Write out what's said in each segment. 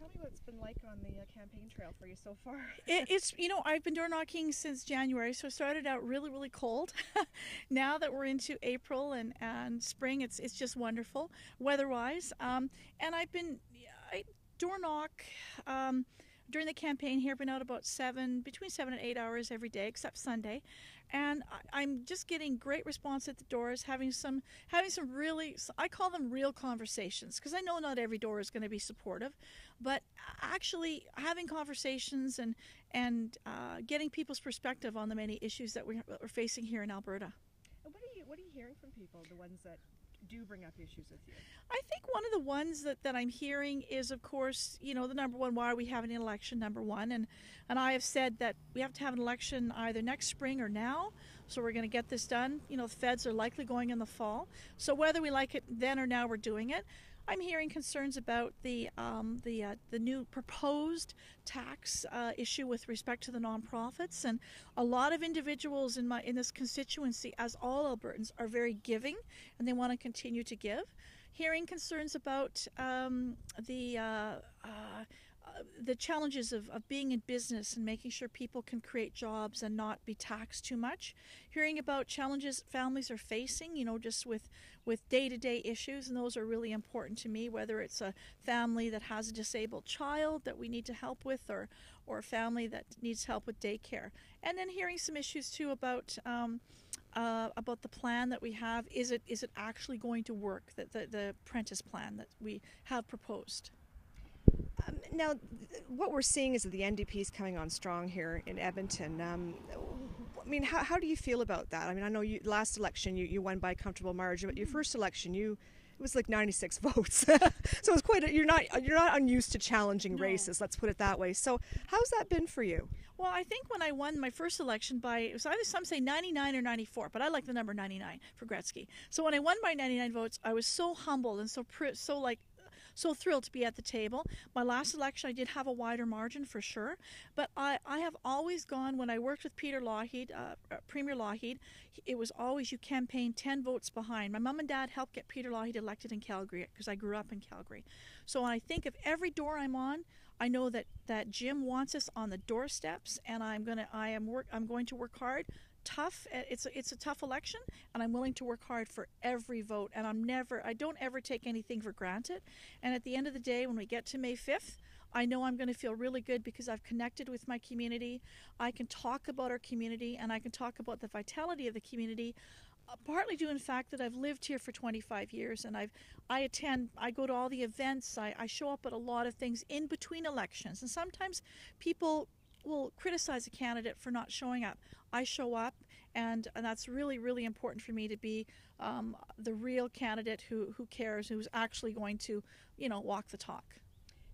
Tell me what it's been like on the campaign trail for you so far. It's, I've been door knocking since January, so I started out really, really cold. Now that we're into April and spring, it's just wonderful weather-wise. And I door knock during the campaign here. I've been out about between 7 and 8 hours every day, except Sunday. And I'm just getting great response at the doors, having some really, I call them real conversations, because I know not every door is going to be supportive, but actually having conversations and getting people's perspective on the many issues that we're facing here in Alberta. And what are you hearing from people, the ones that do bring up issues with you? I think one of the ones that I'm hearing is, of course, the number one, why are we having an election, number one. And I have said that we have to have an election either next spring or now. So we're going to get this done. The feds are likely going in the fall. So whether we like it then or now, we're doing it. I'm hearing concerns about the new proposed tax issue with respect to the nonprofits, and a lot of individuals in this constituency, as all Albertans, are very giving, and they want to continue to give. Hearing concerns about the challenges of being in business and making sure people can create jobs and not be taxed too much. Hearing about challenges families are facing, just with day-to-day issues, and those are really important to me, whether it's a family that has a disabled child that we need to help with, or a family that needs help with daycare. And then hearing some issues too about the plan that we have. Is it actually going to work, the apprentice plan that we have proposed? Now, what we're seeing is that the NDP is coming on strong here in Edmonton. How do you feel about that? I know last election you won by a comfortable margin, but your first election it was like 96 votes. So it's you're not unused to challenging races. Let's put it that way. So how's that been for you? Well, I think when I won my first election it was either some say 99 or 94, but I like the number 99 for Gretzky. So when I won by 99 votes, I was so humbled and so thrilled to be at the table. My last election, I did have a wider margin for sure, but I have always gone, when I worked with Peter Lougheed, Premier Lougheed, it was always you campaign 10 votes behind. My mom and dad helped get Peter Lougheed elected in Calgary because I grew up in Calgary. So when I think of every door I'm on, I know that Jim wants us on the doorsteps, and I'm going to work hard. Tough. It's a tough election, and I'm willing to work hard for every vote, and I don't ever take anything for granted. And at the end of the day, when we get to May 5th, I know I'm going to feel really good because I've connected with my community. I can talk about our community, and I can talk about the vitality of the community, partly due in fact that I've lived here for 25 years, and I go to all the events, I show up at a lot of things in between elections, and sometimes people will criticize a candidate for not showing up. I show up, and that's really, really important for me to be the real candidate who cares, who's actually going to, walk the talk.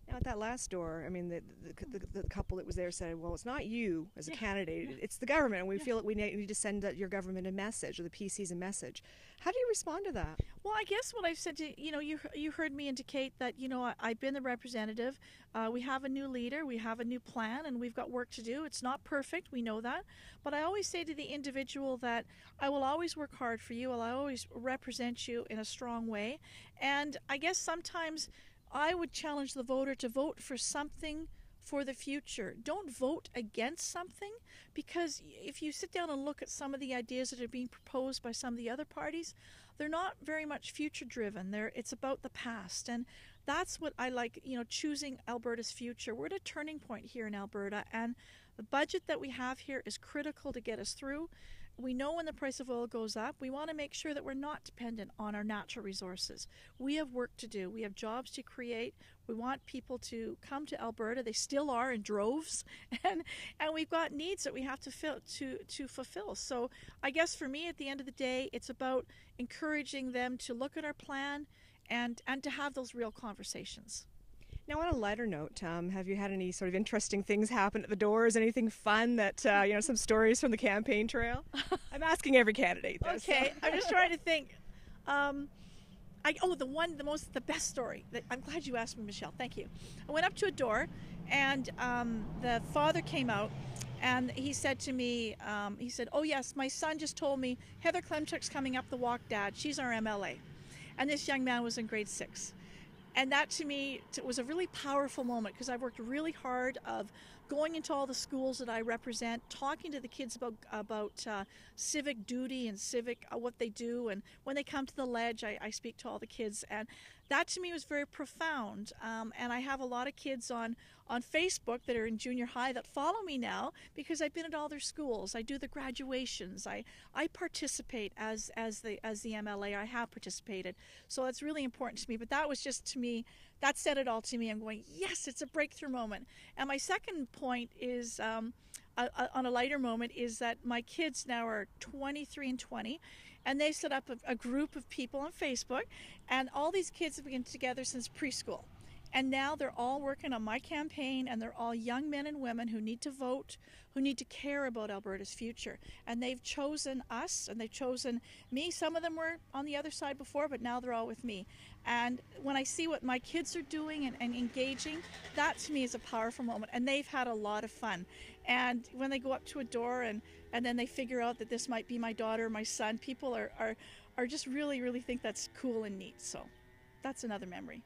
Now, at that last door, the couple that was there said, well, it's not you as a candidate, it's the government, and we feel that we need to send your government a message, or the PCs a message. How do you respond to that? Well, I guess what I've said to, you heard me indicate that, I've been the representative. We have a new leader, we have a new plan, and we've got work to do. It's not perfect, we know that. But I always say to the individual that I will always work hard for you, I'll always represent you in a strong way. And I guess sometimes I would challenge the voter to vote for something for the future. Don't vote against something, because if you sit down and look at some of the ideas that are being proposed by some of the other parties, they're not very much future driven. It's about the past, and that's what I like, choosing Alberta's future. We're at a turning point here in Alberta, and the budget that we have here is critical to get us through. We know when the price of oil goes up, we want to make sure that we're not dependent on our natural resources. We have work to do. We have jobs to create. We want people to come to Alberta. They still are in droves, and we've got needs that we have to fulfill. So I guess for me, at the end of the day, it's about encouraging them to look at our plan and to have those real conversations. Now, on a lighter note, have you had any sort of interesting things happen at the doors? Anything fun that, some stories from the campaign trail? I'm asking every candidate this. Okay, I'm just trying to think. The best story. I'm glad you asked me, Michelle. Thank you. I went up to a door, and the father came out, and he said to me, oh yes, my son just told me Heather Klimchuk's coming up the walk, Dad. She's our MLA. And this young man was in grade 6. And that to me was a really powerful moment because I've worked really hard of going into all the schools that I represent, talking to the kids about civic duty and civic what they do, and when they come to the ledge, I speak to all the kids, and that to me was very profound. And I have a lot of kids on Facebook that are in junior high that follow me now because I've been at all their schools. I do the graduations. I participate as the MLA. I have participated, so it's really important to me. But that was just to me. That said it all to me. I'm going, yes, it's a breakthrough moment. And my second point is, on a lighter moment, is that my kids now are 23 and 20, and they set up a group of people on Facebook, and all these kids have been together since preschool. And now they're all working on my campaign, and they're all young men and women who need to vote, who need to care about Alberta's future. And they've chosen us, and they've chosen me. Some of them were on the other side before, but now they're all with me. And when I see what my kids are doing and engaging, that to me is a powerful moment. And they've had a lot of fun. And when they go up to a door and then they figure out that this might be my daughter or my son, people are just really, really think that's cool and neat. So that's another memory.